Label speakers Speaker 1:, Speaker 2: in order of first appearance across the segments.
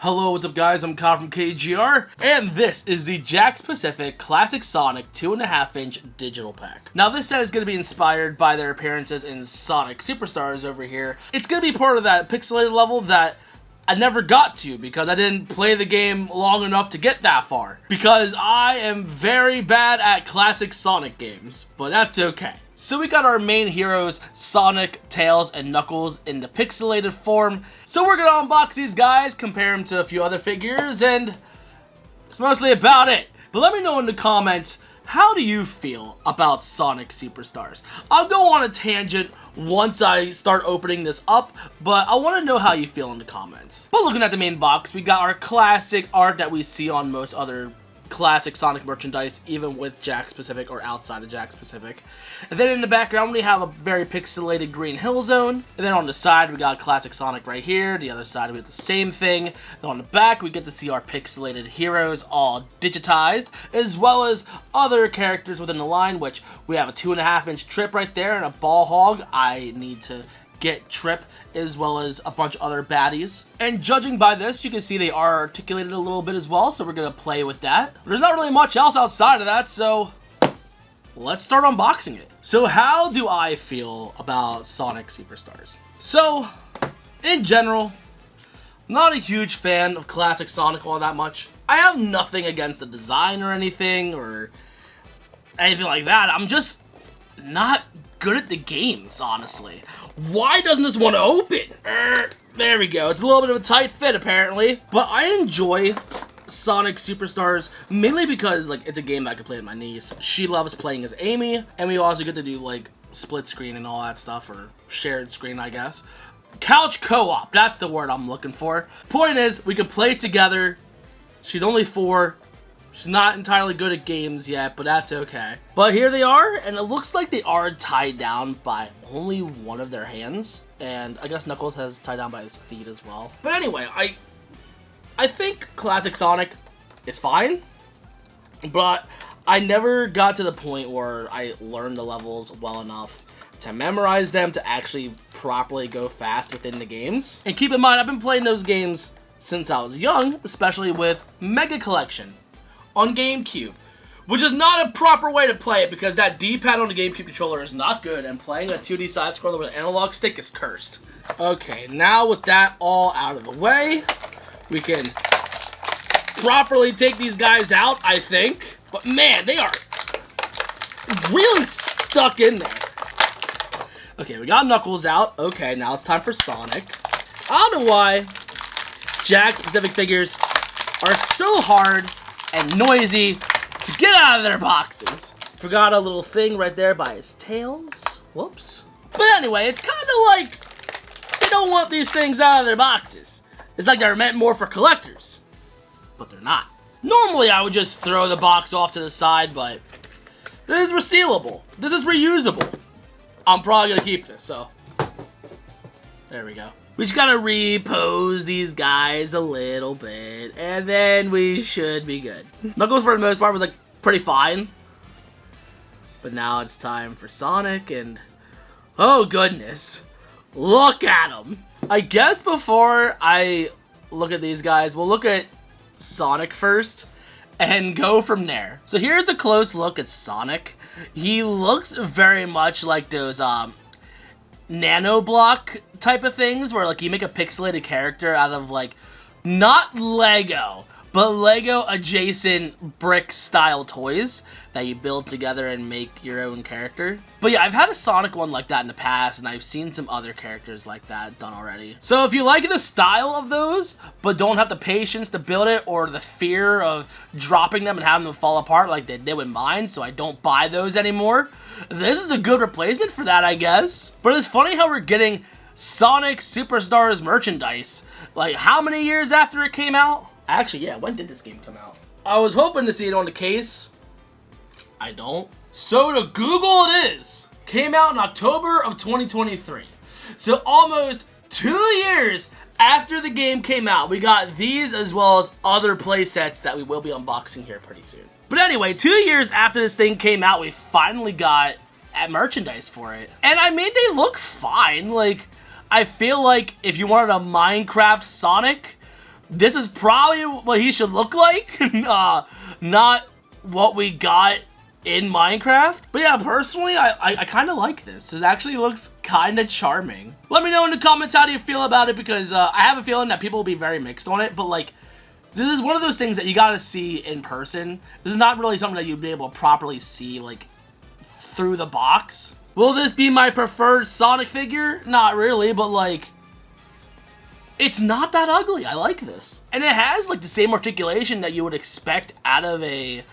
Speaker 1: Hello, what's up guys, I'm Kyle from KGR, and this is the Jakks Pacific Classic Sonic 2.5-inch digital pack. Now this set is going to be inspired by their appearances in Sonic Superstars over here. It's going to be part of that pixelated level that I never got to because I didn't play the game long enough to get that far. Because I am very bad at classic Sonic games, but that's okay. So we got our main heroes, Sonic, Tails, and Knuckles in the pixelated form. So we're gonna unbox these guys, compare them to a few other figures, and that's mostly about it. But let me know in the comments, how do you feel about Sonic Superstars? I'll go on a tangent once I start opening this up, but I want to know how you feel in the comments. But looking at the main box, we got our classic art that we see on most other classic Sonic merchandise, even with Jakks Pacific or outside of Jakks Pacific. And then in the background we have a very pixelated green hill zone, and then on the side we got classic Sonic right here. The other side we have the same thing. Then on the back we get to see our pixelated heroes all digitized, as well as other characters within the line, which we have a 2.5-inch Trip right there and a Ball Hog. I need to get Trip, as well as a bunch of other baddies. And judging by this, you can see they are articulated a little bit as well, so we're gonna play with that. There's not really much else outside of that, so let's start unboxing it. So how do I feel about Sonic Superstars? So, in general, not a huge fan of classic Sonic all that much. I have nothing against the design or anything like that. I'm just not good at the games, honestly. Why doesn't this one open? There we go. It's a little bit of a tight fit, apparently. But I enjoy Sonic Superstars mainly because, like, it's a game that I can play with my niece. She loves playing as Amy, and we also get to do, like, split screen and all that stuff, or shared screen, I guess. Couch co-op, that's the word I'm looking for. Point is, we can play together. She's only 4. She's not entirely good at games yet, but that's okay. But here they are, and it looks like they are tied down by only one of their hands. And I guess Knuckles has tied down by his feet as well. But anyway, I think classic Sonic is fine, but I never got to the point where I learned the levels well enough to memorize them to actually properly go fast within the games. And keep in mind, I've been playing those games since I was young, especially with Mega Collection on GameCube, which is not a proper way to play it because that D-pad on the GameCube controller is not good, and playing a 2D side-scroller with an analog stick is cursed. Okay, now with that all out of the way, we can properly take these guys out, I think. But man, they are really stuck in there. Okay, we got Knuckles out. Okay, now it's time for Sonic. I don't know why Jakks Pacific figures are so hard and noisy to get out of their boxes. Forgot a little thing right there by his tails. Whoops. But anyway, it's kind of like they don't want these things out of their boxes. It's like they're meant more for collectors, but they're not. Normally, I would just throw the box off to the side, but this is resealable. This is reusable. I'm probably gonna keep this, so there we go. We just gotta repose these guys a little bit, and then we should be good. Knuckles, for the most part, was like pretty fine. But now it's time for Sonic, and oh goodness, look at him. I guess before I look at these guys, we'll look at Sonic first and go from there. So here's a close look at Sonic. He looks very much like those nano block type of things where like you make a pixelated character out of like not Lego, but Lego adjacent brick style toys that you build together and make your own character. But yeah, I've had a Sonic one like that in the past, and I've seen some other characters like that done already. So if you like the style of those, but don't have the patience to build it or the fear of dropping them and having them fall apart like they did with mine, so I don't buy those anymore, this is a good replacement for that, I guess. But it's funny how we're getting Sonic Superstars merchandise like how many years after it came out? Actually, yeah, when did this game come out? I was hoping to see it on the case. I don't. So to Google it is. Came out in October of 2023. So almost 2 years after the game came out, we got these as well as other play sets that we will be unboxing here pretty soon. But anyway, 2 years after this thing came out, we finally got merchandise for it. And I mean, they look fine. Like, I feel like if you wanted a Minecraft Sonic, this is probably what he should look like. Not what we got in Minecraft. But yeah, personally, I kind of like this. It actually looks kind of charming. Let me know in the comments how do you feel about it, because I have a feeling that people will be very mixed on it. But like, this is one of those things that you gotta see in person. This is not really something that you'd be able to properly see like through the box. Will this be my preferred Sonic figure? Not really, but like, it's not that ugly. I like this. And it has like the same articulation that you would expect out of a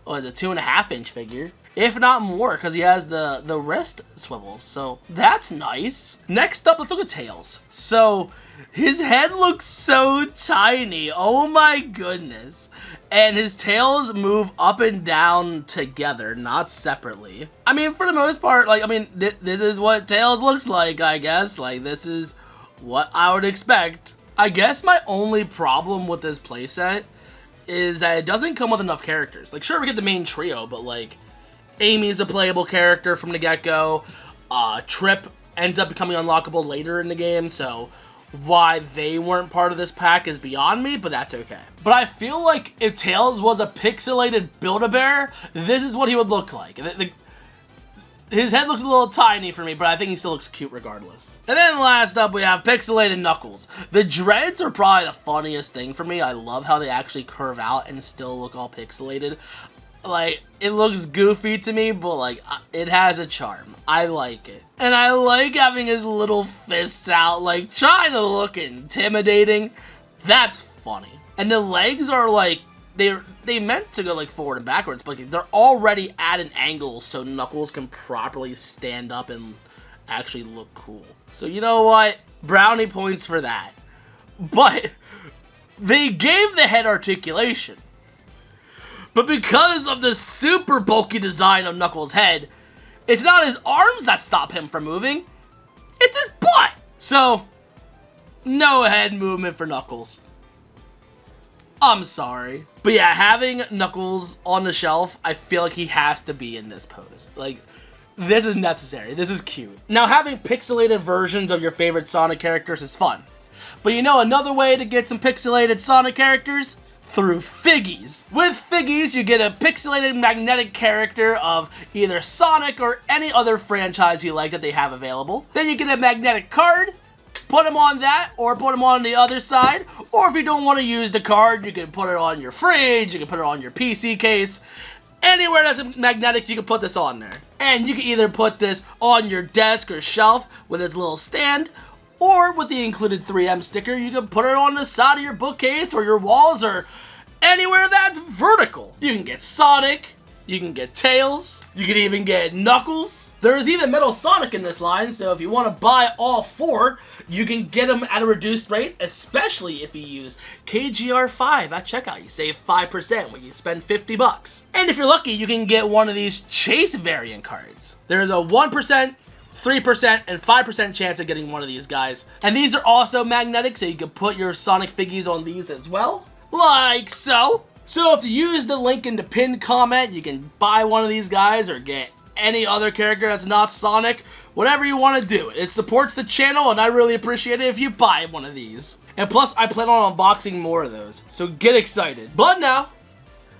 Speaker 1: 2.5-inch figure, if not more, because he has the wrist swivels, so that's nice. Next up, let's look at Tails. So his head looks so tiny, oh my goodness, and his tails move up and down together, not separately. I mean, for the most part, like, I mean, this is what Tails looks like, I guess. Like, this is what I would expect. I guess my only problem with this playset is that it doesn't come with enough characters. Like, sure, we get the main trio, but like, Amy's a playable character from the get-go. Trip ends up becoming unlockable later in the game, so why they weren't part of this pack is beyond me, but that's okay. But I feel like if Tails was a pixelated Build-A-Bear, this is what he would look like. His head looks a little tiny for me, but I think he still looks cute regardless. And then last up, we have pixelated Knuckles. The dreads are probably the funniest thing for me. I love how they actually curve out and still look all pixelated. Like, it looks goofy to me, but like, it has a charm. I like it. And I like having his little fists out, like, trying to look intimidating. That's funny. And the legs are like, they meant to go like forward and backwards, but like, they're already at an angle so Knuckles can properly stand up and actually look cool. So you know what? Brownie points for that. But they gave the head articulation. But because of the super bulky design of Knuckles' head, it's not his arms that stop him from moving, it's his butt! So, no head movement for Knuckles. I'm sorry. But yeah, having Knuckles on the shelf, I feel like he has to be in this pose. Like, this is necessary. This is cute. Now, having pixelated versions of your favorite Sonic characters is fun. But you know another way to get some pixelated Sonic characters? Through Figgies. With Figgies, you get a pixelated magnetic character of either Sonic or any other franchise you like that they have available. Then you get a magnetic card, put them on that, or put them on the other side. Or if you don't want to use the card, you can put it on your fridge, you can put it on your PC case. Anywhere that's magnetic, you can put this on there. And you can either put this on your desk or shelf with its little stand, or with the included 3M sticker, you can put it on the side of your bookcase or your walls or anywhere that's vertical. You can get Sonic, you can get Tails, you can even get Knuckles. There's even Metal Sonic in this line, so if you want to buy all 4, you can get them at a reduced rate, especially if you use KGR5 at checkout. You save 5% when you spend 50 bucks. And if you're lucky, you can get one of these Chase variant cards. There's a 1%, 3%, and 5% chance of getting one of these guys. And these are also magnetic, so you can put your Sonic Figgies on these as well. Like so. So if you use the link in the pinned comment, you can buy one of these guys or get any other character that's not Sonic. Whatever you want to do. It supports the channel, and I really appreciate it if you buy one of these. And plus, I plan on unboxing more of those, so get excited. But now,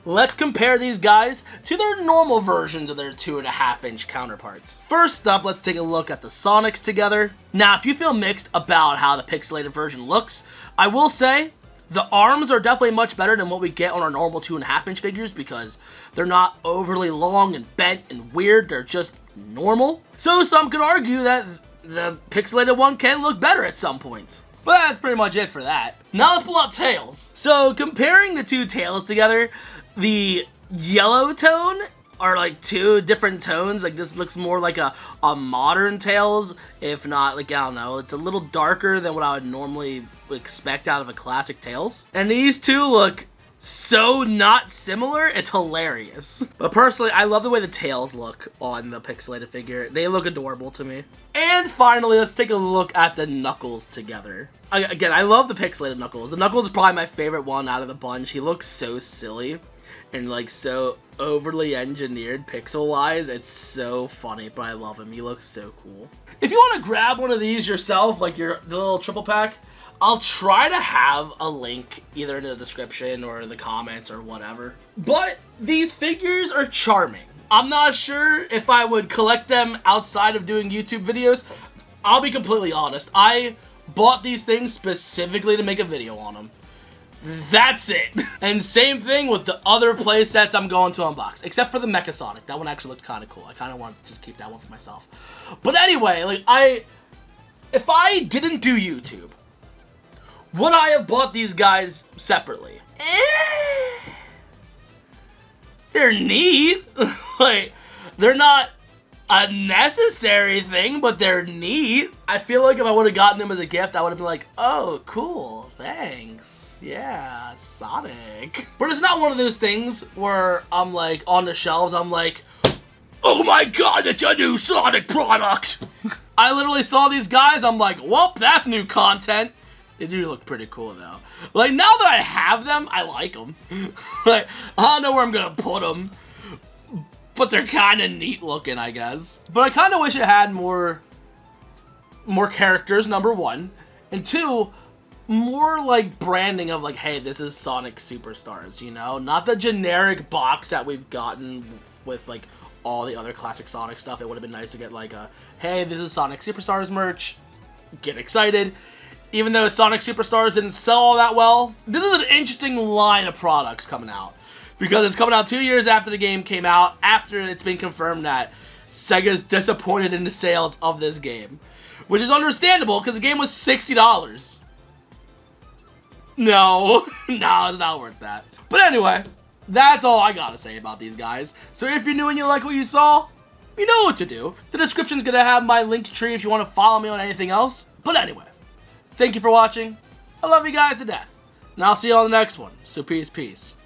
Speaker 1: let's compare these guys to their normal versions of their 2.5-inch counterparts. First up, let's take a look at the Sonics together. Now, if you feel mixed about how the pixelated version looks, I will say the arms are definitely much better than what we get on our normal 2.5-inch figures because they're not overly long and bent and weird, they're just normal. So some could argue that the pixelated one can look better at some points. But that's pretty much it for that. Now let's pull out Tails. So comparing the two Tails together, the yellow tone are like 2 different tones. Like this looks more like a modern Tails, if not like, I don't know, it's a little darker than what I would normally expect out of a classic Tails. And these two look so not similar, it's hilarious. But personally, I love the way the Tails look on the pixelated figure. They look adorable to me. And finally, let's take a look at the Knuckles together. Again, I love the pixelated Knuckles. The Knuckles is probably my favorite one out of the bunch. He looks so silly and like so overly engineered pixel-wise. It's so funny, but I love him. He looks so cool. If you want to grab one of these yourself, like the little triple pack, I'll try to have a link either in the description or the comments or whatever. But these figures are charming. I'm not sure if I would collect them outside of doing YouTube videos. I'll be completely honest. I bought these things specifically to make a video on them. That's it. And same thing with the other play sets I'm going to unbox. Except for the Mecha Sonic. That one actually looked kind of cool. I kind of want to just keep that one for myself. But anyway, like, if I didn't do YouTube, would I have bought these guys separately? They're neat. Like, they're not a necessary thing, but they're neat. I feel like if I would have gotten them as a gift, I would have been like, oh, cool, thanks. Yeah, Sonic. But it's not one of those things where I'm like, on the shelves, I'm like, oh my god, it's a new Sonic product. I literally saw these guys, I'm like, well, that's new content. They do look pretty cool, though. Like, now that I have them, I like them. Like, I don't know where I'm gonna put them, but they're kind of neat looking, I guess. But I kind of wish it had more characters, number one. And two, more, like, branding of, like, hey, this is Sonic Superstars, you know? Not the generic box that we've gotten with, like, all the other classic Sonic stuff. It would have been nice to get, like, a, hey, this is Sonic Superstars merch. Get excited. Even though Sonic Superstars didn't sell all that well, this is an interesting line of products coming out. Because it's coming out 2 years after the game came out, after it's been confirmed that Sega's disappointed in the sales of this game. Which is understandable, because the game was $60. No, no, it's not worth that. But anyway, that's all I gotta say about these guys. So if you're new and you like what you saw, you know what to do. The description's gonna have my link tree if you want to follow me on anything else. But anyway, thank you for watching. I love you guys to death. And I'll see you on the next one. So peace, peace.